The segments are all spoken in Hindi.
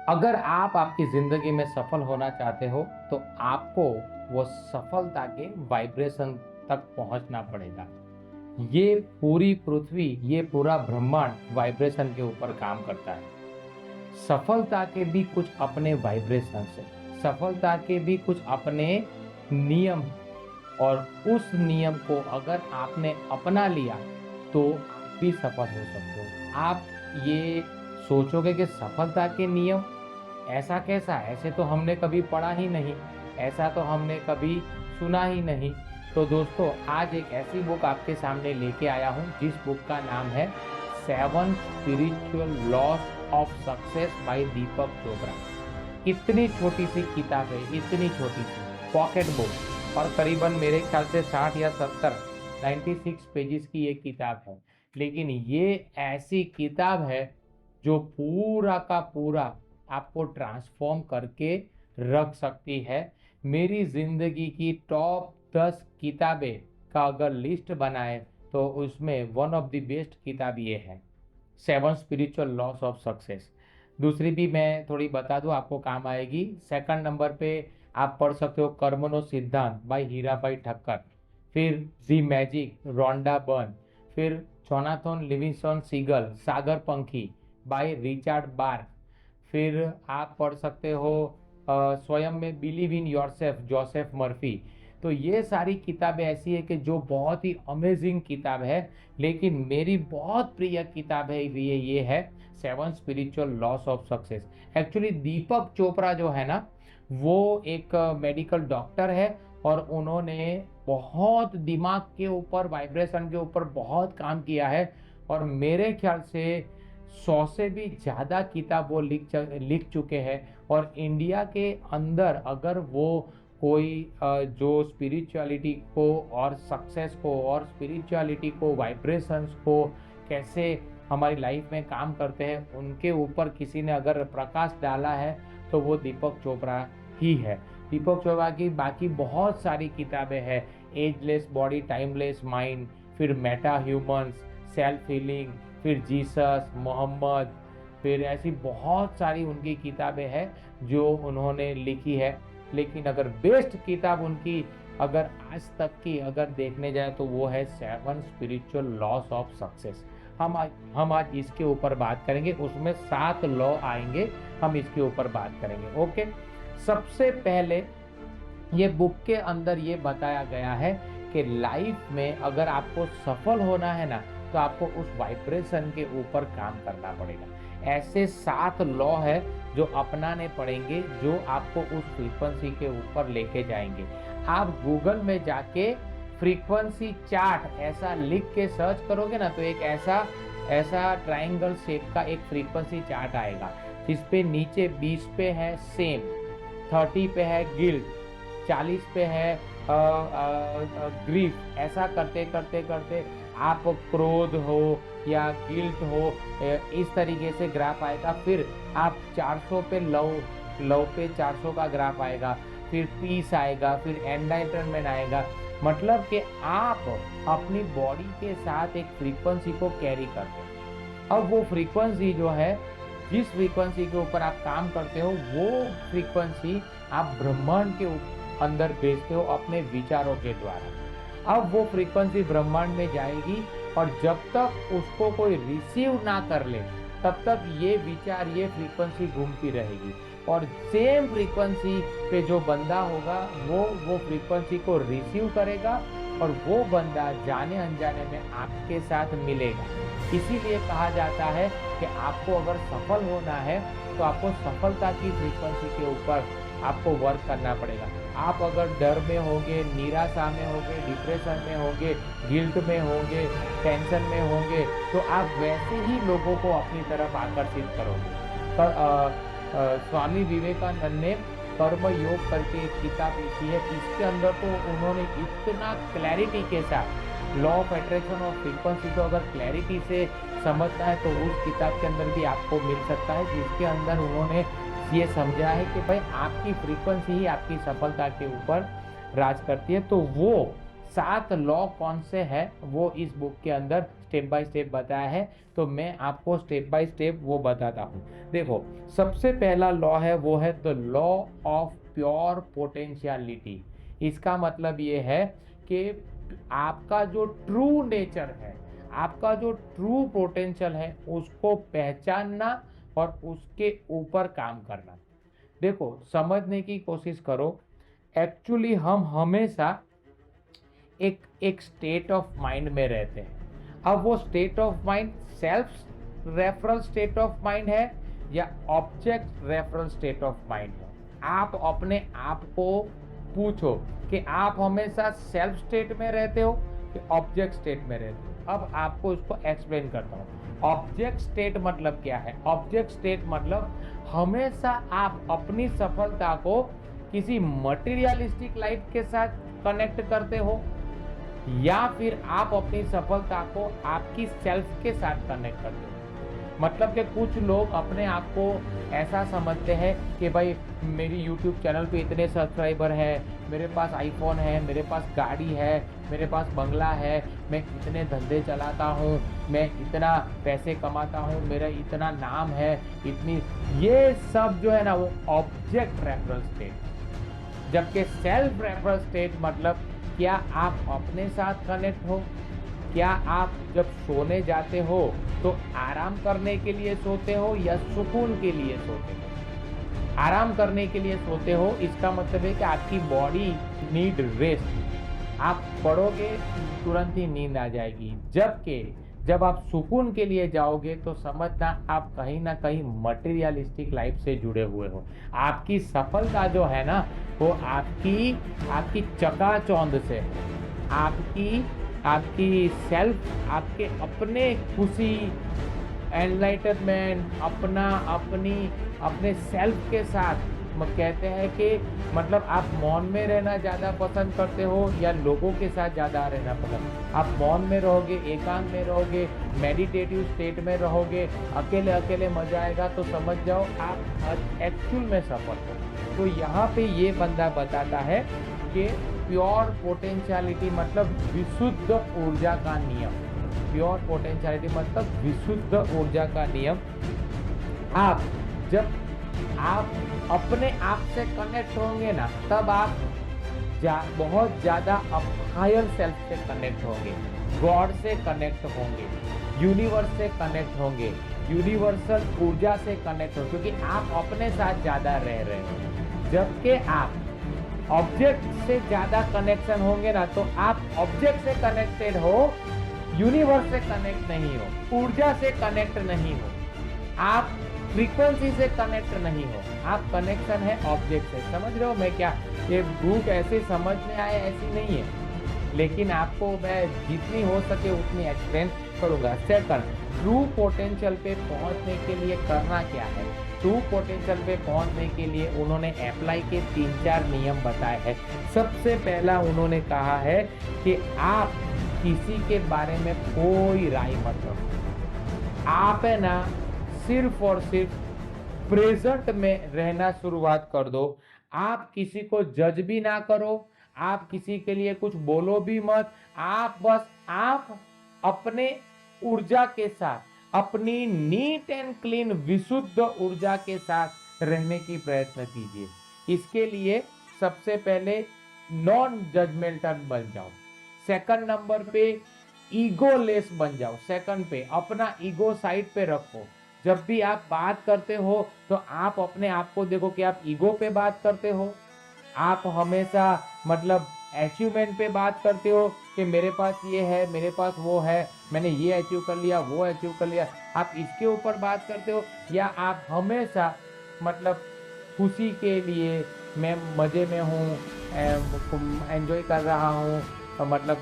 अगर आप आपकी ज़िंदगी में सफल होना चाहते हो तो आपको वो सफलता के वाइब्रेशन तक पहुंचना पड़ेगा। ये पूरी पृथ्वी, ये पूरा ब्रह्मांड वाइब्रेशन के ऊपर काम करता है। सफलता के भी कुछ अपने वाइब्रेशंस है, सफलता के भी कुछ अपने नियम हैं। और उस नियम को अगर आपने अपना लिया तो आप भी सफल हो सकते हो। आप ये सोचोगे कि सफलता के नियम ऐसा कैसा? ऐसे तो हमने कभी पढ़ा ही नहीं, ऐसा तो हमने कभी सुना ही नहीं। तो दोस्तों, आज एक ऐसी बुक आपके सामने लेके आया हूँ जिस बुक का नाम है seven spiritual laws of success by Deepak Chopra. इतनी छोटी सी किताब है, इतनी छोटी सी पॉकेट बुक, और करीबन मेरे ख्याल से 60 या 70 96 पेजेस की ये किताब है। लेकिन ये ऐसी किताब है जो पूरा का पूरा आपको ट्रांसफॉर्म करके रख सकती है। मेरी ज़िंदगी की टॉप 10 किताबें का अगर लिस्ट बनाए तो उसमें वन ऑफ द बेस्ट किताब ये है, seven spiritual laws of success. दूसरी भी मैं थोड़ी बता दूं, आपको काम आएगी। सेकंड नंबर पे आप पढ़ सकते हो कर्मनो सिद्धांत बाय हीराबाई ठक्कर। फिर दी मैजिक रोंडा बर्न। फिर जोनाथन लिविंगस्टन सीगल सागर पंखी बाय रिचर्ड बार्क। फिर आप पढ़ सकते हो स्वयं में believe in yourself Joseph Murphy. तो ये सारी किताबें ऐसी है कि जो बहुत ही अमेजिंग किताब है। लेकिन मेरी बहुत प्रिय किताब है ये है seven spiritual laws of success. Actually Deepak Chopra जो है ना, वो एक मेडिकल डॉक्टर है और उन्होंने बहुत दिमाग के ऊपर, वाइब्रेशन के ऊपर बहुत काम किया है। और मेरे ख्याल से 100 से भी ज़्यादा किताब वो लिख चुके हैं। और इंडिया के अंदर अगर वो कोई जो स्पिरिचुअलिटी को और सक्सेस को और स्पिरिचुअलिटी को, वाइब्रेशंस को कैसे हमारी लाइफ में काम करते हैं, उनके ऊपर किसी ने अगर प्रकाश डाला है तो वो दीपक चोपड़ा ही है। दीपक चोपड़ा की बाकी बहुत सारी किताबें हैं, एजलेस बॉडी टाइमलेस माइंड, फिर मेटा ह्यूमंस, सेल्फ हीलिंग, फिर जीसस मोहम्मद, फिर ऐसी बहुत सारी उनकी किताबें हैं जो उन्होंने लिखी है। लेकिन अगर बेस्ट किताब उनकी अगर आज तक की अगर देखने जाए तो वो है seven spiritual laws of success. हम आज इसके ऊपर बात करेंगे, उसमें 7 लॉ आएंगे, हम इसके ऊपर बात करेंगे। ओके, सबसे पहले ये बुक के अंदर ये बताया गया है कि लाइफ में अगर आपको सफल होना है ना, तो आपको उस वाइब्रेशन के ऊपर काम करना पड़ेगा। ऐसे 7 लॉ है जो अपनाने पड़ेंगे, जो आपको उस फ्रीक्वेंसी के ऊपर लेके जाएंगे। आप गूगल में जाके फ्रीक्वेंसी चार्ट ऐसा लिख के सर्च करोगे ना, तो एक ऐसा ट्रायंगल शेप का एक फ्रीक्वेंसी चार्ट आएगा, जिसपे नीचे 20 पे है सेम, 30 पे है गिल्ट, 40 पे है ग्रीफ। ऐसा करते करते करते आप क्रोध हो या गिल्ट हो, इस तरीके से ग्राफ आएगा। फिर आप 400 पे लव पे 400 का ग्राफ आएगा, फिर पीस आएगा, फिर एनलाइटनमेंट आएगा। मतलब कि आप अपनी बॉडी के साथ एक फ्रीक्वेंसी को कैरी करते हैं। अब वो फ्रीक्वेंसी जो है, जिस फ्रीक्वेंसी के ऊपर आप काम करते हो, वो फ्रीक्वेंसी आप ब्रह्मांड के अंदर भेजते हो अपने विचारों के द्वारा। अब वो फ्रीक्वेंसी ब्रह्मांड में जाएगी और जब तक उसको कोई रिसीव ना कर ले, तब तक ये विचार, ये फ्रीक्वेंसी घूमती रहेगी। और सेम फ्रीक्वेंसी पे जो बंदा होगा वो फ्रीक्वेंसी को रिसीव करेगा और वो बंदा जाने अनजाने में आपके साथ मिलेगा। इसीलिए कहा जाता है कि आपको अगर सफल होना है तो आपको सफलता की फ्रीक्वेंसी के ऊपर आपको वर्क करना पड़ेगा। आप अगर डर में होंगे, निराशा में होंगे, डिप्रेशन में होंगे, गिल्ट में होंगे, टेंशन में होंगे, तो आप वैसे ही लोगों को अपनी तरफ आकर्षित करोगे। पर स्वामी विवेकानंद ने कर्म योग करके एक किताब लिखी है, इसके अंदर तो उन्होंने इतना क्लैरिटी के साथ लॉ ऑफ अट्रैक्शन और फ्रीक्वेंसी को अगर क्लैरिटी से समझना है तो उस किताब के अंदर भी आपको मिल सकता है, जिसके अंदर उन्होंने ये समझा है कि भाई आपकी फ्रीक्वेंसी ही आपकी सफलता के ऊपर राज करती है। तो वो 7 लॉ कौन से है वो इस बुक के अंदर स्टेप बाय स्टेप बताया है, तो मैं आपको स्टेप बाय स्टेप वो बताता हूँ। देखो, सबसे पहला लॉ है वो है the law of pure potentiality. इसका मतलब ये है कि आपका जो ट्रू नेचर है, आपका जो ट्रू पोटेंशियल है, उसको पहचानना और उसके ऊपर काम करना। देखो, समझने की कोशिश करो। एक्चुअली हम हमेशा एक स्टेट ऑफ माइंड में रहते हैं। अब वो state of mind self referral state of mind है या object referral state of mind है। आप अपने आप को पूछो कि आप हमेशा सेल्फ स्टेट में रहते हो कि ऑब्जेक्ट स्टेट में रहते हो। अब आपको इसको एक्सप्लेन करता हूँ। ऑब्जेक्ट स्टेट मतलब क्या है? ऑब्जेक्ट स्टेट मतलब हमेशा आप अपनी सफलता को किसी मटेरियलिस्टिक लाइफ के साथ कनेक्ट करते हो, या फिर आप अपनी सफलता को आपकी सेल्फ के साथ कनेक्ट करते हो। मतलब कि कुछ लोग अपने आप को ऐसा समझते हैं कि भाई मेरी YouTube चैनल पे इतने सब्सक्राइबर है, मेरे पास आईफोन है, मेरे पास गाड़ी है, मेरे पास बंगला है, मैं इतने धंधे चलाता हूँ, मैं इतना पैसे कमाता हूँ, मेरा इतना नाम है, इतनी, ये सब जो है ना वो ऑब्जेक्ट रेफरल स्टेट। जबकि सेल्फ रेफरल स्टेट मतलब क्या आप अपने साथ कनेक्ट हो? क्या आप जब सोने जाते हो तो आराम करने के लिए सोते हो या सुकून के लिए सोते हो? आराम करने के लिए सोते हो, इसका मतलब है कि आपकी बॉडी नीड रेस्ट। आप पढ़ोगे तुरंत ही नींद आ जाएगी। जबकि जब आप सुकून के लिए जाओगे तो समझना आप कहीं ना कहीं मटेरियलिस्टिक लाइफ से जुड़े हुए हो। आपकी सफलता जो है ना वो आपकी चकाचौंध से, आपकी सेल्फ, आपके अपने खुशी, एनलाइटनमेंट, अपने सेल्फ के साथ कहते हैं कि मतलब आप मौन में रहना ज़्यादा पसंद करते हो या लोगों के साथ ज़्यादा रहना पसंद? आप मौन में रहोगे, एकांत में रहोगे, मेडिटेटिव स्टेट में रहोगे, अकेले अकेले मजा आएगा, तो समझ जाओ आप एक्चुअल में सफल हो। तो यहाँ पे ये बंदा बताता है कि प्योर पोटेंशियलिटी मतलब विशुद्ध ऊर्जा का नियम। प्योर पोटेंशियलिटी मतलब विशुद्ध ऊर्जा का नियम। जब आप अपने आप से कनेक्ट होंगे ना, तब आप बहुत ज़्यादा हायर सेल्फ से कनेक्ट होंगे, गॉड से कनेक्ट होंगे, यूनिवर्स से कनेक्ट होंगे, यूनिवर्सल ऊर्जा से कनेक्ट हो, क्योंकि आप अपने साथ ज़्यादा रह रहे हो। जबकि आप ऑब्जेक्ट से ज़्यादा कनेक्शन होंगे ना, तो आप ऑब्जेक्ट से कनेक्टेड हो, यूनिवर्स से कनेक्ट नहीं हो, ऊर्जा से कनेक्ट नहीं हो, आप फ्रीक्वेंसी से कनेक्ट नहीं हो, आप कनेक्शन है ऑब्जेक्ट से। समझ रहे हो मैं क्या, ये बुक ऐसे समझ में आए ऐसी नहीं है, लेकिन आपको मैं जितनी हो सके उतनी एक्सप्लेन करूंगा। सेकंड, ट्रू पोटेंशियल पे पहुंचने के लिए करना क्या है? ट्रू पोटेंशियल पे पहुंचने के लिए उन्होंने अप्लाई के 3-4 नियम बताए हैं। सबसे पहला उन्होंने कहा है कि आप किसी के बारे में कोई राय मत रखो। आप है ना सिर्फ और सिर्फ प्रेजेंट में रहना शुरुआत कर दो। आप किसी को जज भी ना करो, आप किसी के लिए कुछ बोलो भी मत। आप अपने ऊर्जा के साथ, अपनी नीट एंड क्लीन विशुद्ध ऊर्जा के साथ रहने की प्रयत्न कीजिए। इसके लिए सबसे पहले नॉन जजमेंटल बन जाओ। सेकंड नंबर पे ईगोलेस बन जाओ। सेकंड पे अपना ईगो साइड पे रखो। जब भी आप बात करते हो तो आप अपने आप को देखो कि आप ईगो पे बात करते हो, आप हमेशा मतलब अचीवमेंट पे बात करते हो कि मेरे पास ये है, मेरे पास वो है, मैंने ये अचीव कर लिया, वो अचीव कर लिया, आप इसके ऊपर बात करते हो, या आप हमेशा मतलब खुशी के लिए मैं मज़े में हूँ, एंजॉय कर रहा हूँ, मतलब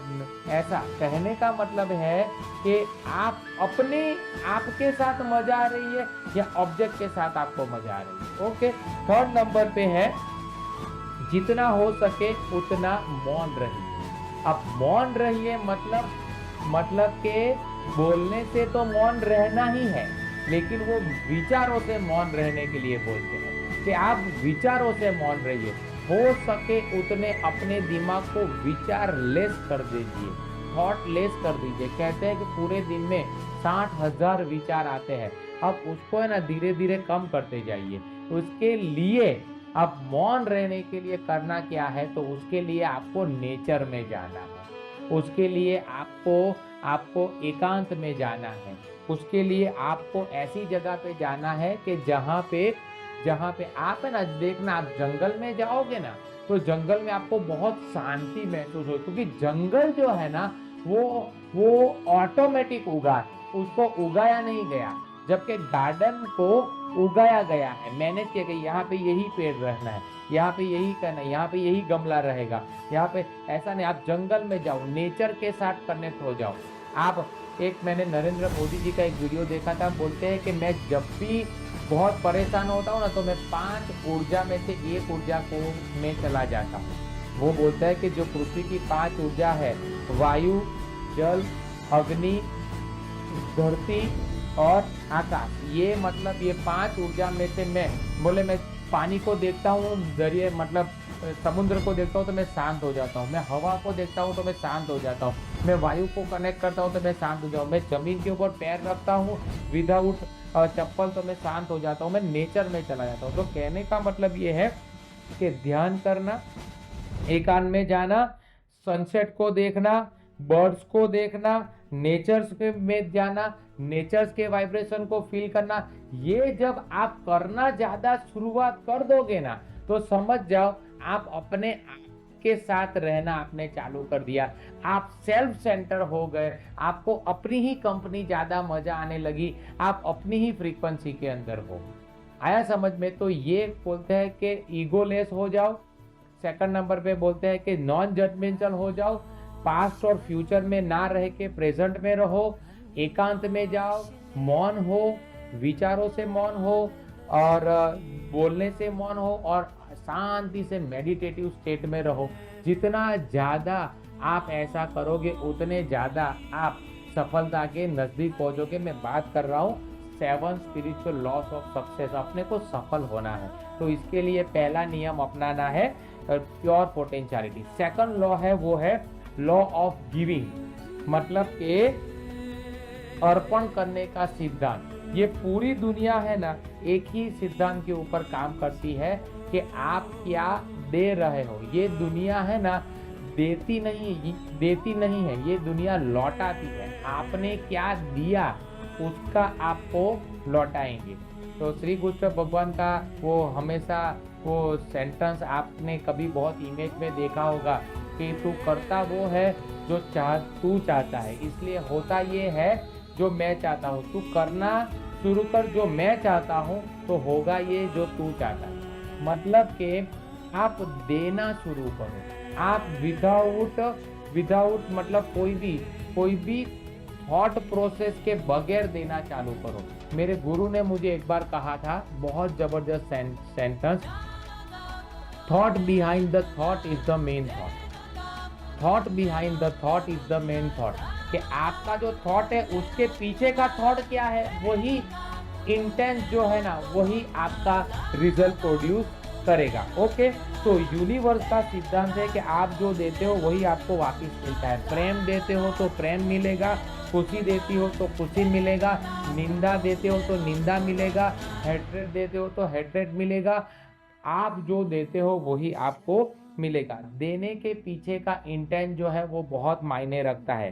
ऐसा कहने का मतलब है कि आप अपने आपके साथ मजा आ रही है या ऑब्जेक्ट के साथ आपको मजा आ रही है। ओके, थर्ड नंबर पे है जितना हो सके उतना मौन रहिए। अब मौन रहिए मतलब के बोलने से तो मौन रहना ही है, लेकिन वो विचारों से मौन रहने के लिए बोलते हैं कि आप विचारों से मौन रहिए। हो सके उतने अपने दिमाग को विचार लेस कर दीजिए। थॉटलेस कर दीजिए। कहते हैं कि पूरे दिन में 60,000 विचार आते हैं, अब उसको है ना धीरे धीरे कम करते जाइए। उसके लिए अब मौन रहने के लिए करना क्या है, तो उसके लिए आपको नेचर में जाना है, उसके लिए आपको आपको एकांत में जाना है, उसके लिए आपको ऐसी जगह पे जाना है कि जहाँ पे आप है ना, देखना आप जंगल में जाओगे ना, तो जंगल में आपको बहुत शांति महसूस हो, क्योंकि जंगल जो है ना वो ऑटोमेटिक उगा है, उसको उगाया नहीं गया। जबकि गार्डन को उगाया गया है, मैनेज किया गया, यहाँ पे यही पेड़ रहना है, यहाँ पे यही करना है, यहाँ पे यही गमला रहेगा, यहाँ पे ऐसा नहीं। आप जंगल में जाओ, नेचर के साथ कनेक्ट हो जाओ। आप मैंने नरेंद्र मोदी जी का एक वीडियो देखा था, बोलते हैं कि मैं जब भी बहुत परेशान होता हूँ ना, तो मैं 5 ऊर्जा में से एक ऊर्जा को मैं चला जाता हूँ। वो बोलता है कि जो पृथ्वी की 5 ऊर्जा है, वायु, जल, अग्नि, धरती और आकाश, ये मतलब ये 5 ऊर्जा में से मैं पानी को देखता हूँ, दरिया मतलब समुद्र को देखता हूँ तो मैं शांत हो जाता हूँ, मैं हवा को देखता हूँ तो मैं शांत हो जाता हूँ, मैं वायु को कनेक्ट करता हूँ तो मैं शांत हो जाता हूँ, मैं जमीन के ऊपर पैर रखता हूँ विदाउट चप्पल तो मैं शांत हो जाता हूँ, मैं नेचर में चला जाता हूँ। तो कहने का मतलब ये है कि ध्यान करना, एकांत में जाना, सनसेट को देखना, बर्ड्स को देखना, नेचर्स में जाना, नेचर्स के वाइब्रेशन को फील करना, ये जब आप करना ज्यादा शुरुआत कर दोगे ना, तो समझ जाओ आप अपने आप के साथ रहना आपने चालू कर दिया, आप सेल्फ सेंटर हो गए, आपको अपनी ही कंपनी ज्यादा मजा आने लगी, आप अपनी ही फ्रीक्वेंसी के अंदर हो। आया समझ में? तो ये बोलते हैं कि ईगोलेस हो जाओ। सेकंड नंबर पे बोलते हैं कि नॉन जजमेंटल हो जाओ, पास्ट और फ्यूचर में ना रह के प्रेजेंट में रहो, एकांत में जाओ, मौन हो, विचारों से मौन हो और बोलने से मौन हो और शांति से मेडिटेटिव स्टेट में रहो। जितना ज्यादा आप ऐसा करोगे उतने ज्यादा आप सफलता के नजदीक पहुंचोगे। मैं बात कर रहा हूँ 7 स्पिरिचुअल लॉस ऑफ सक्सेस। अपने को सफल होना है तो इसके लिए पहला नियम अपनाना है प्योर पोटेंशियलिटी। सेकंड लॉ है वो है लॉ ऑफ गिविंग, मतलब के अर्पण करने का सिद्धांत। ये पूरी दुनिया है ना एक ही सिद्धांत के ऊपर काम करती है कि आप क्या दे रहे हो। ये दुनिया है ना देती नहीं है, ये दुनिया लौटाती है। आपने क्या दिया उसका आपको लौटाएंगे। तो श्री कृष्ण भगवान का वो हमेशा वो सेंटेंस आपने कभी बहुत इमेज में देखा होगा कि तू करता वो है जो तू चाहता है, इसलिए होता ये है जो मैं चाहता हूँ। तू करना शुरू कर जो मैं चाहता हूँ तो होगा ये जो तू चाहता है। मतलब कि आप देना शुरू करो। आप विदाउट मतलब कोई भी थॉट प्रोसेस के बगैर देना चालू करो। मेरे गुरु ने मुझे एक बार कहा था, बहुत जबरदस्त sentence, thought behind the thought is the main thought. Thought behind the thought is the main thought. कि आपका जो थॉट है उसके पीछे का थॉट क्या है, वही इंटेंस जो है ना वही आपका रिजल्ट प्रोड्यूस करेगा। ओके, तो यूनिवर्स का सिद्धांत है कि आप जो देते हो वही आपको वापस मिलता है। प्रेम देते हो तो प्रेम मिलेगा, खुशी देती हो तो खुशी मिलेगा, निंदा देते हो तो निंदा मिलेगा, हेट्रेड देते हो तो हेट्रेड मिलेगा। आप जो देते हो वही आपको मिलेगा। देने के पीछे का इंटेंट जो है वो बहुत मायने रखता है।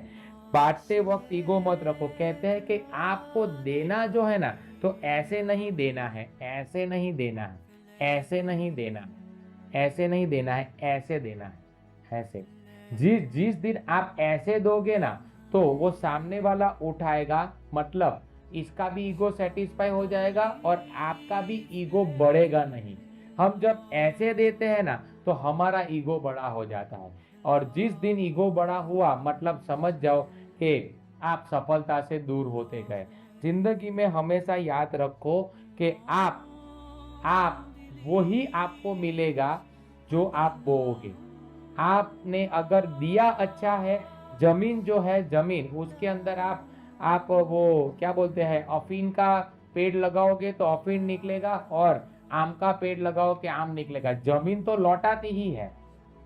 बांटते वक्त ईगो मत रखो। कहते हैं कि आपको देना जो है ना तो ऐसे नहीं देना है, ऐसे नहीं देना है, ऐसे नहीं देना, ऐसे नहीं देना है, ऐसे देना है, ऐसे। जिस दिन आप ऐसे दोगे ना तो वो सामने वाला उठाएगा, मतलब इसका भी ईगो सेटिस्फाई हो जाएगा और आपका भी ईगो बढ़ेगा नहीं। हम जब ऐसे देते हैं ना तो हमारा ईगो बड़ा हो जाता है, और जिस दिन ईगो बड़ा हुआ मतलब समझ जाओ कि आप सफलता से दूर होते गए। जिंदगी में हमेशा याद रखो कि आप वही आपको मिलेगा जो आप बोओगे। आपने अगर दिया अच्छा है, जमीन जो है जमीन उसके अंदर आप वो क्या बोलते हैं अफीन का पेड़ लगाओगे तो अफीन निकलेगा, और आम का पेड़ लगाओ कि आम निकलेगा। जमीन तो लौटाती ही है।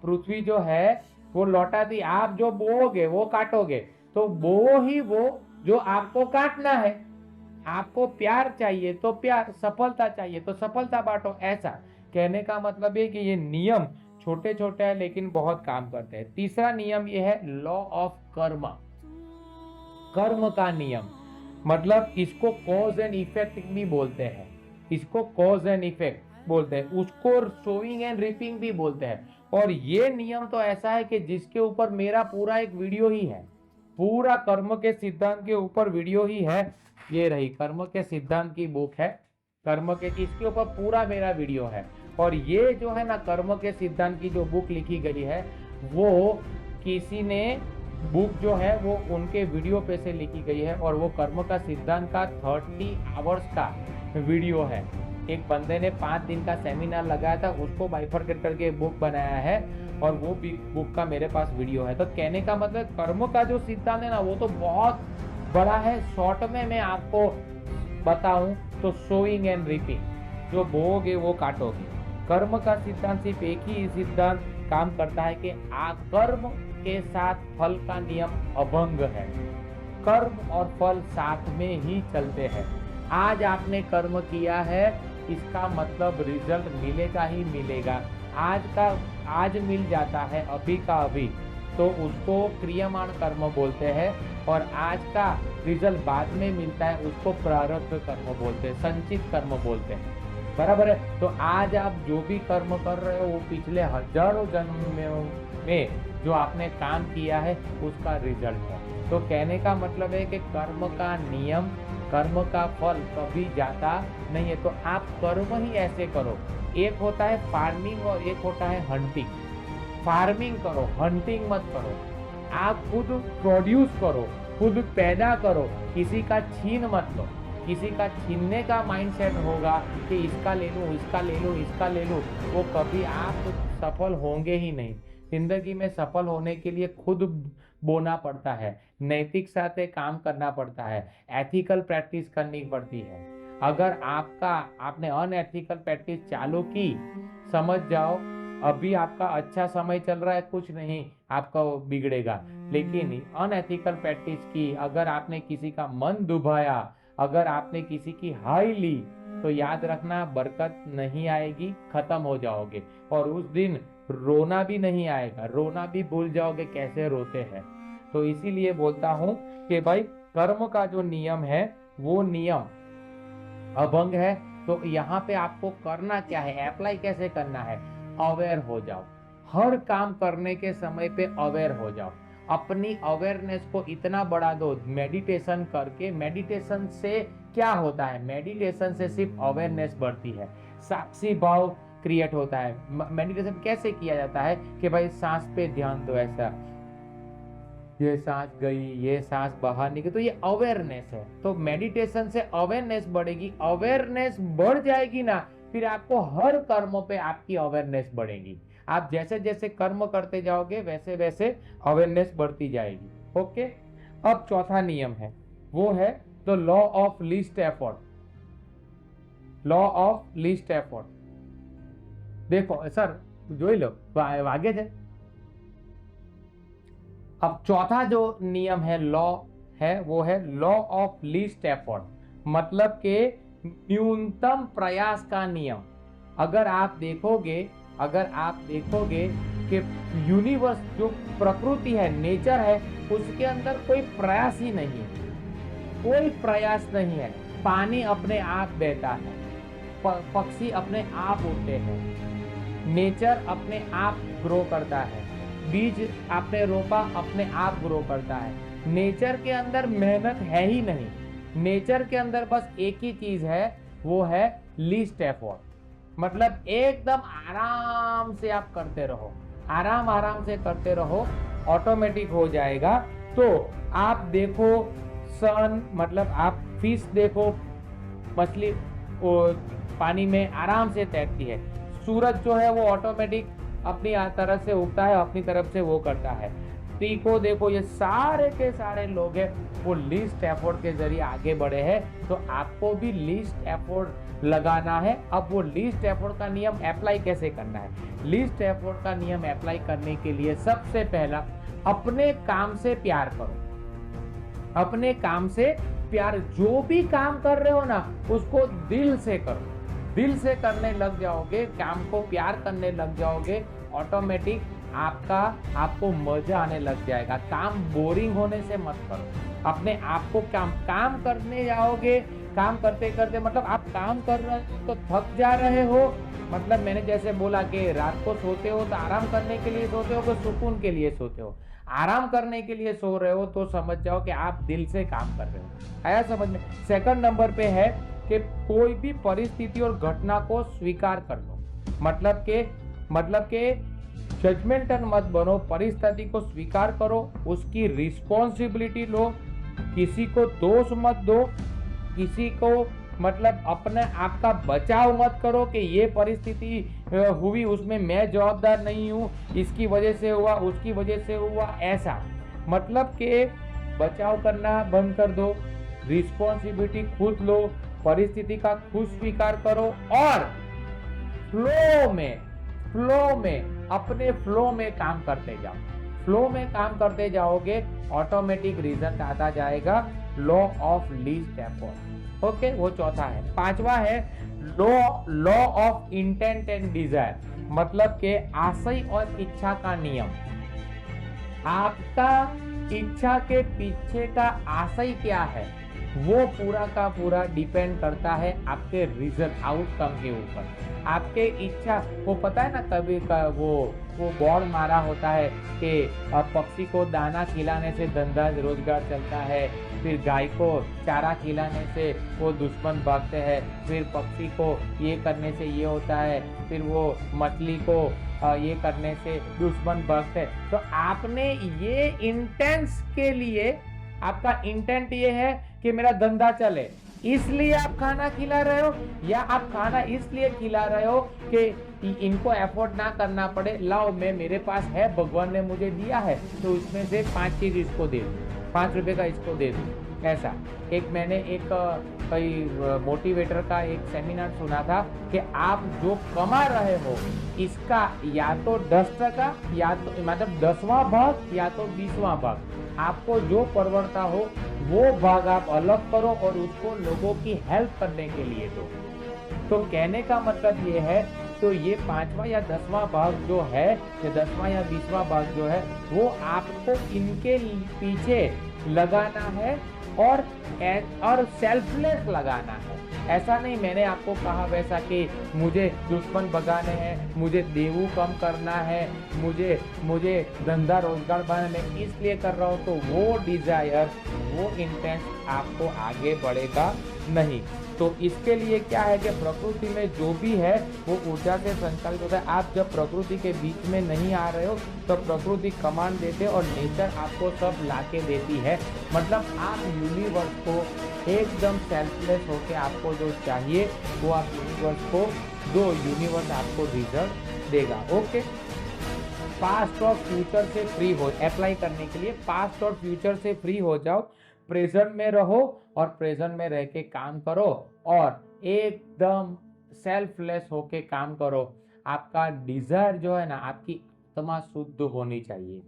पृथ्वी जो है वो लौटा दी। आप जो बोओगे वो काटोगे, तो बो ही वो जो आपको काटना है। आपको प्यार चाहिए तो प्यार, सफलता चाहिए तो सफलता बांटो। ऐसा कहने का मतलब है कि ये नियम छोटे छोटे हैं लेकिन बहुत काम करते हैं। तीसरा नियम ये है लॉ ऑफ कर्म, कर्म का नियम। मतलब इसको कॉज एंड इफेक्ट भी बोलते हैं, इसको कॉज एंड इफेक्ट बोलते हैं, उसको सोइंग एंड रिपिंग भी बोलते हैं। और ये नियम तो ऐसा है कि जिसके ऊपर मेरा पूरा एक वीडियो ही है, पूरा कर्म के सिद्धांत के ऊपर वीडियो ही है। ये रही कर्म के सिद्धांत की बुक है, कर्म के, इसके ऊपर पूरा मेरा वीडियो है। और ये जो है ना कर्म के सिद्धांत की जो बुक लिखी गई है, वो किसी ने बुक जो है वो उनके वीडियो पे से लिखी गई है। और वो कर्म का सिद्धांत का 30 आवर्स का वीडियो है। एक बंदे ने 5 दिन का सेमिनार लगाया था, उसको बाइफरकेट करके बुक बनाया है, और वो भी बुक का मेरे पास वीडियो है। तो कहने का मतलब कर्म का जो सिद्धांत है ना वो तो बहुत बड़ा है। शॉर्ट में मैं आपको बताऊं तो सोइंग एंड रीपिंग, जो बोओगे वो काटोगे। कर्म का सिद्धांत सिर्फ एक ही सिद्धांत काम करता है कि कर्म के साथ फल का नियम अभंग है। कर्म और फल साथ में ही चलते हैं। आज आपने कर्म किया है, इसका मतलब रिजल्ट मिलेगा ही मिलेगा। आज का आज मिल जाता है, अभी का अभी, तो उसको क्रियमाण कर्म बोलते हैं। और आज का रिजल्ट बाद में मिलता है, उसको प्रारब्ध कर्म बोलते हैं, संचित कर्म बोलते हैं। बराबर है। तो आज आप जो भी कर्म कर रहे हो वो पिछले हजारों जन्म में जो आपने काम किया है उसका रिजल्ट है। तो कहने का मतलब है कि कर्म का नियम, कर्म का फल कभी जाता नहीं है। तो आप कर्म ही ऐसे करो। एक होता है फार्मिंग और एक होता है हंटिंग। फार्मिंग करो, हंटिंग मत करो। आप खुद प्रोड्यूस करो, खुद पैदा करो, किसी का छीन मत लो। किसी का छीनने का माइंडसेट होगा कि इसका ले लूं, इसका ले लूं, इसका ले लूं, वो कभी आप सफल होंगे ही नहीं। जिंदगी में सफल होने के लिए खुद बोना पड़ता है, नैतिक साथ काम करना पड़ता है, एथिकल प्रैक्टिस करनी पड़ती है। अगर आपने अनएथिकल प्रैक्टिस चालू की, समझ जाओ अभी आपका अच्छा समय चल रहा है, कुछ नहीं आपका बिगड़ेगा। लेकिन अनएथिकल प्रैक्टिस की, अगर आपने किसी का मन दुभाया, अगर आपने किसी की हाई ली, तो याद रखना बरकत नहीं आएगी, खत्म हो जाओगे। और उस दिन रोना भी नहीं आएगा, रोना भी भूल जाओगे कैसे रोते हैं। तो इसीलिए बोलता हूं कि भाई कर्म का जो नियम है वो नियम अभंग है। तो यहाँ पे आपको करना क्या है, अप्लाई कैसे करना है, अवेयर हो जाओ। हर काम करने के समय पे अवेयर हो जाओ। अपनी अवेयरनेस को इतना बढ़ा दो मेडिटेशन करके। मेडिटेशन से क्या होता है, मेडिटेशन से सिर्फ अवेयरनेस बढ़ती है, साक्षी भाव क्रिएट होता है। मेडिटेशन कैसे किया जाता है कि भाई सांस पे ध्यान दो, ऐसा ये सांस गई, ये सांस बाहर निकली, तो ये अवेयरनेस है। तो मेडिटेशन से अवेयरनेस बढ़ेगी, अवेयरनेस बढ़ जाएगी ना, फिर आपको हर कर्मों पे आपकी अवेयरनेस बढ़ेगी। आप जैसे जैसे कर्म करते जाओगे वैसे वैसे अवेयरनेस बढ़ती जाएगी। ओके। अब चौथा नियम है, वो है the law of least effort. Law of least effort देखो सर, જોઈ લો વાગે છે। अब चौथा जो नियम है, लॉ है, वो है लॉ ऑफ लीस्ट एफर्ट, मतलब के न्यूनतम प्रयास का नियम। अगर आप देखोगे कि यूनिवर्स जो प्रकृति है, नेचर है, उसके अंदर कोई प्रयास ही नहीं है, कोई प्रयास नहीं है। पानी अपने आप बहता है, पक्षी अपने आप उड़ते हैं, नेचर अपने आप ग्रो करता है, बीज आपने रोपा अपने आप ग्रो करता है। नेचर के अंदर मेहनत है ही नहीं। नेचर के अंदर बस एक ही चीज है, वो है लीस्ट एफर्ट। मतलब एकदम आराम से आप करते रहो, आराम से करते रहो, ऑटोमेटिक हो जाएगा। तो आप देखो सन, मतलब आप फिश देखो, मछली पानी में आराम से तैरती है। सूरज जो है वो ऑटोमेटिक अपनी तरफ से उगता है, अपनी तरफ से वो करता है। स्पीको देखो, ये सारे के सारे लोग हैं वो लीस्ट एफर्ट के जरिए आगे बढ़े हैं। तो आपको भी लीस्ट एफर्ट लगाना है। अब वो लीस्ट एफर्ट का नियम अप्लाई कैसे करना है? लीस्ट एफर्ट का नियम अप्लाई करने के लिए सबसे पहला, अपने काम से प्यार करो। अपने काम से प्यार, जो भी काम कर रहे हो ना उसको दिल से करो। दिल से करने लग जाओगे, काम को प्यार करने लग जाओगे, ऑटोमेटिक आपको मजा आने लग जाएगा। काम बोरिंग होने से मत करो। अपने आप को काम करने जाओगे, काम करते करते मतलब आप काम कर रहे हो तो थक जा रहे हो, मतलब मैंने जैसे बोला कि रात को सोते हो तो आराम करने के लिए सोते हो कि सुकून के लिए सोते हो? आराम करने के लिए सो रहे हो तो समझ जाओ कि आप दिल से काम कर रहे हो। आया समझ में? सेकंड नंबर पे है कि कोई भी परिस्थिति और घटना को स्वीकार कर लो। मतलब के जजमेंटल मत बनो, परिस्थिति को स्वीकार करो, उसकी रिस्पॉन्सिबिलिटी लो, किसी को दोष मत दो, किसी को मतलब अपने आप का बचाव मत करो कि ये परिस्थिति हुई उसमें मैं जवाबदार नहीं हूँ, इसकी वजह से हुआ, उसकी वजह से हुआ, ऐसा मतलब कि बचाव करना बंद कर दो, रिस्पॉन्सिबिलिटी खुद लो, परिस्थिति का खुद स्वीकार करो और फ्लो में अपने फ्लो में काम करते जाओ। फ्लो में काम करते जाओगे, ऑटोमेटिक रिजल्ट आता जाएगा, law of least effort. Okay, वो चौथा है। पांचवा है law of intent and desire, मतलब के आशय और इच्छा का नियम। आपका इच्छा के पीछे का आशय क्या है वो पूरा का पूरा डिपेंड करता है आपके रिजल्ट आउटकम के ऊपर। आपके इच्छा, वो पता है ना, कभी का वो बोर्ड मारा होता है कि पक्षी को दाना खिलाने से धंधा रोजगार चलता है, फिर गाय को चारा खिलाने से वो दुश्मन भागते हैं, फिर पक्षी को ये करने से ये होता है, फिर वो मछली को ये करने से दुश्मन भागते हैं। तो आपने ये इंटेंस के लिए, आपका इंटेंट ये है कि मेरा धंधा चले, इसलिए आप खाना खिला रहे हो, या आप खाना इसलिए खिला रहे हो कि इनको एफोर्ड ना करना पड़े, लाओ मैं मेरे पास है, भगवान ने मुझे दिया है तो इसमें से 5 चीज इसको दे दूं, 5 रुपए का इसको दे दूं। ऐसा मैंने एक कई मोटिवेटर का एक सेमिनार सुना था कि आप जो कमा रहे हो इसका या तो 10%, या तो मतलब 10वां भाग या तो 20वां भाग, आपको जो परवड़ता हो वो भाग आप अलग करो और उसको लोगों की हेल्प करने के लिए दो। तो कहने का मतलब ये है, तो ये 5वां या 10वां भाग जो है, या 10वां या 20वां भाग जो है, वो आपको इनके पीछे लगाना है और सेल्फलेस लगाना है। ऐसा नहीं मैंने आपको कहा वैसा कि मुझे दुश्मन भगाने हैं, मुझे देवू कम करना है, मुझे धंधा रोजगार बनाने इसलिए कर रहा हूँ, तो वो डिजायर, वो इंटेंस आपको आगे बढ़ेगा नहीं। तो इसके लिए क्या है कि प्रकृति में जो भी है वो ऊर्जा से संचालित होता है। आप जब प्रकृति के बीच में नहीं आ रहे हो तो प्रकृति कमांड देते और नेचर आपको सब लाके देती है। मतलब आप यूनिवर्स को एकदम सेल्फलेस होके आपको जो चाहिए वो आप यूनिवर्स को दो, यूनिवर्स आपको रिजल्ट देगा। ओके, पास्ट और फ्यूचर से फ्री हो, अप्लाई करने के लिए पास्ट और फ्यूचर से फ्री हो जाओ, प्रेजेंट में रहो और प्रेजेंट में रह के काम करो और एकदम सेल्फलेस होके काम करो। आपका डिजायर जो है ना, आपकी आत्मा शुद्ध होनी चाहिए,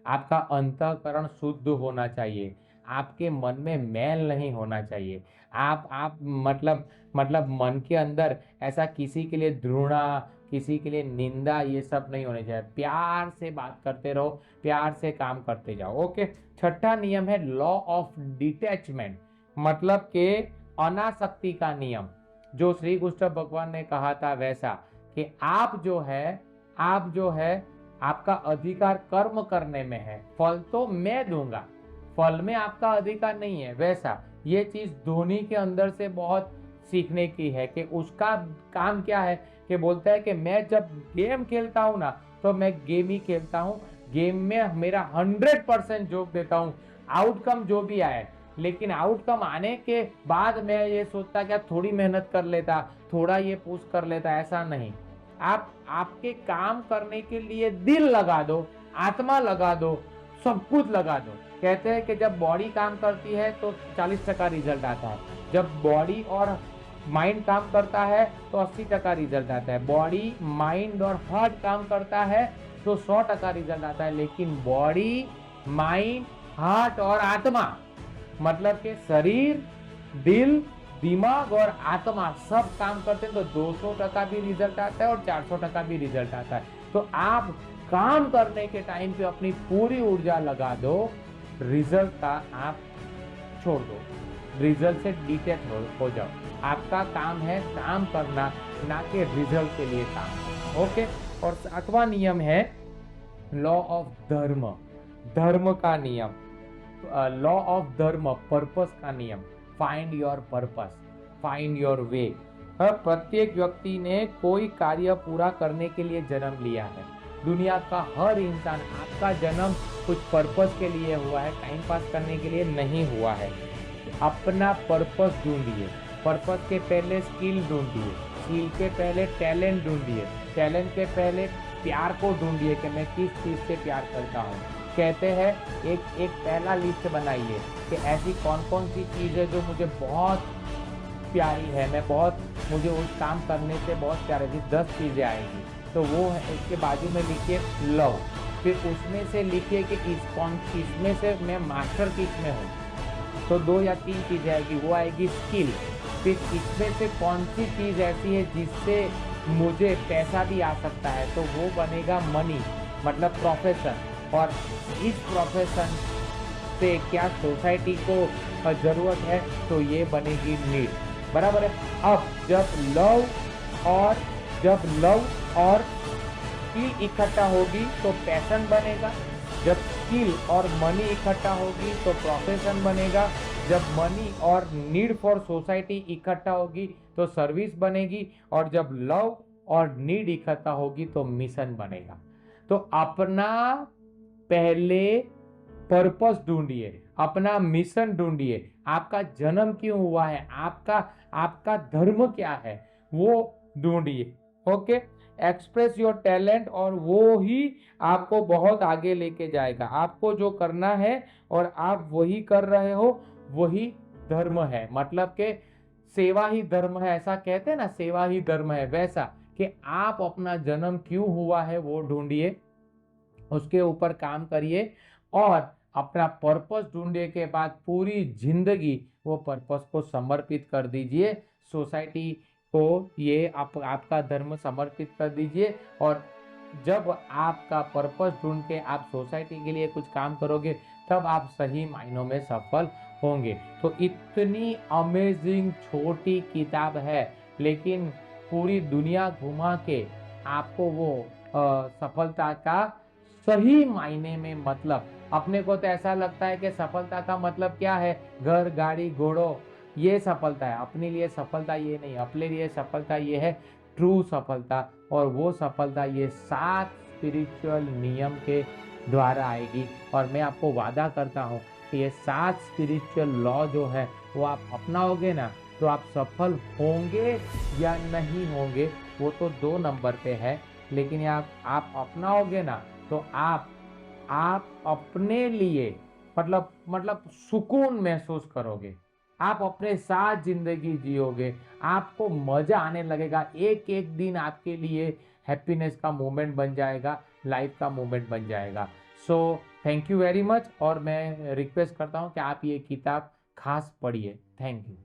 आपका अंतःकरण शुद्ध होना चाहिए, आपके मन में मैल नहीं होना चाहिए। आप मतलब मन के अंदर ऐसा किसी के लिए घृणा, किसी के लिए निंदा, ये सब नहीं होने चाहिए। प्यार से बात करते रहो, प्यार से काम करते जाओ। ओके, छठा नियम है लॉ ऑफ डिटैचमेंट, मतलब के अनासक्ति का नियम, जो श्री कृष्ण भगवान ने कहा था वैसा कि आप जो है आपका अधिकार कर्म करने में है, फल तो मैं दूंगा, फल में आपका अधिकार नहीं है। वैसा ये चीज धोनी के अंदर से बहुत सीखने की है कि उसका काम क्या है कि बोलता है कि मैं जब गेम खेलता हूं ना तो मैं गेम ही खेलता हूं, गेम में मेरा 100% जोक देता हूं, आउटकम जो भी आए, लेकिन आउटकम आने के बाद मैं ये सोचता कि थोड़ी मेहनत कर लेता, थोड़ा ये पुश कर लेता, ऐसा नहीं। आप आपके काम करने के लिए दिल लगा दो, आत्मा लगा दो, सब कुछ लगा दो। कहते हैं कि जब बॉडी काम करती है तो 40% रिजल्ट आता है, जब बॉडी और माइंड काम करता है तो 80% रिजल्ट आता है, बॉडी माइंड और हार्ट काम करता है तो 100% रिजल्ट आता है। लेकिन बॉडी माइंड हार्ट और आत्मा, मतलब कि शरीर, दिल, दिमाग और आत्मा सब काम करते हैं तो 200% भी रिजल्ट आता है और 400% भी रिजल्ट आता है। तो आप काम करने के टाइम पे अपनी पूरी ऊर्जा लगा दो, रिजल्ट का आप छोड़ दो, रिजल्ट से डिटेच हो जाओ। आपका काम है काम करना, ना कि रिजल्ट के लिए काम। ओके। और 7वां नियम है लॉ ऑफ धर्म, धर्म का नियम, लॉ ऑफ धर्म, पर्पस का नियम। Find your purpose, find your way. प्रत्येक व्यक्ति ने कोई कार्य पूरा करने के लिए जन्म लिया है। दुनिया का हर इंसान, आपका जन्म कुछ पर्पस के लिए हुआ है, टाइम पास करने के लिए नहीं हुआ है। अपना पर्पस ढूंढिए, पर्पस के पहले स्किल ढूंढिए, स्किल के पहले टैलेंट ढूंढिए, टैलेंट के पहले प्यार को ढूंढिए कि मैं किस चीज से प्यार करता हूँ। कहते हैं एक पहला लिस्ट बनाइए कि ऐसी कौन कौन सी चीज है जो मुझे बहुत प्यारी है, मुझे उस काम करने से बहुत प्यार है। 10 चीजें आएंगी तो वो है, इसके बाजू में लिखिए लव। फिर उसमें से लिखिए कि इसमें से मैं मास्टर किस में हूँ, तो 2 या 3 चीजें आएगी, वो आएगी स्किल। फिर इसमें से कौन सी चीज ऐसी है जिससे मुझे पैसा भी आ सकता है, तो वो बनेगा मनी, मतलब प्रोफेशन। और इस प्रोफेशन से क्या सोसाइटी को जरूरत है, तो ये बनेगी नीड। बराबर है। अब जब लव और स्किल इकट्ठा होगी तो पैशन बनेगा, जब स्किल और मनी इकट्ठा होगी तो प्रोफेशन बनेगा, जब मनी और नीड फॉर सोसाइटी इकट्ठा होगी तो सर्विस बनेगी, और जब लव और नीड इकट्ठा होगी तो मिशन बनेगा। तो अपना पहले पर्पस ढूंढिए, अपना मिशन ढूंढिए, आपका जन्म क्यों हुआ है, आपका धर्म क्या है, वो ढूंढिए। ओके। एक्सप्रेस योर टैलेंट, और वो ही आपको बहुत आगे लेके जाएगा। आपको जो करना है और आप वही कर रहे हो, वही धर्म है। मतलब कि सेवा ही धर्म है, ऐसा कहते हैं ना, सेवा ही धर्म है। वैसा कि आप अपना जन्म क्यों हुआ है वो ढूंढिए, उसके ऊपर काम करिए, और अपना पर्पस ढूंढने के बाद पूरी जिंदगी वो पर्पस को समर्पित कर दीजिए। सोसाइटी को ये आपका धर्म समर्पित कर दीजिए। और जब आपका पर्पस ढूंढ के आप सोसाइटी के लिए कुछ काम करोगे, तब आप सही मायनों में सफल होंगे। तो इतनी अमेजिंग छोटी किताब है, लेकिन पूरी दुनिया घुमा के आपको वो सफलता का सही मायने में, मतलब अपने को तो ऐसा लगता है कि सफलता का मतलब क्या है, घर गाड़ी घोड़ों, ये सफलता है। अपने लिए सफलता ये नहीं, अपने लिए सफलता ये है ट्रू सफलता। और वो सफलता ये 7 स्पिरिचुअल नियम के द्वारा आएगी। और मैं आपको वादा करता हूँ कि ये 7 स्पिरिचुअल लॉ जो है वो आप अपनाओगे ना, तो आप सफल होंगे या नहीं होंगे वो तो 2 नंबर पे है। लेकिन आप अपनाओगे ना, तो आप अपने लिए मतलब सुकून महसूस करोगे, आप अपने साथ जिंदगी जियोगे, आपको मजा आने लगेगा। एक एक दिन आपके लिए हैप्पीनेस का मोमेंट बन जाएगा, लाइफ का मोमेंट बन जाएगा। So thank you very much, और मैं रिक्वेस्ट करता हूँ कि आप ये किताब खास पढ़िए। Thank you.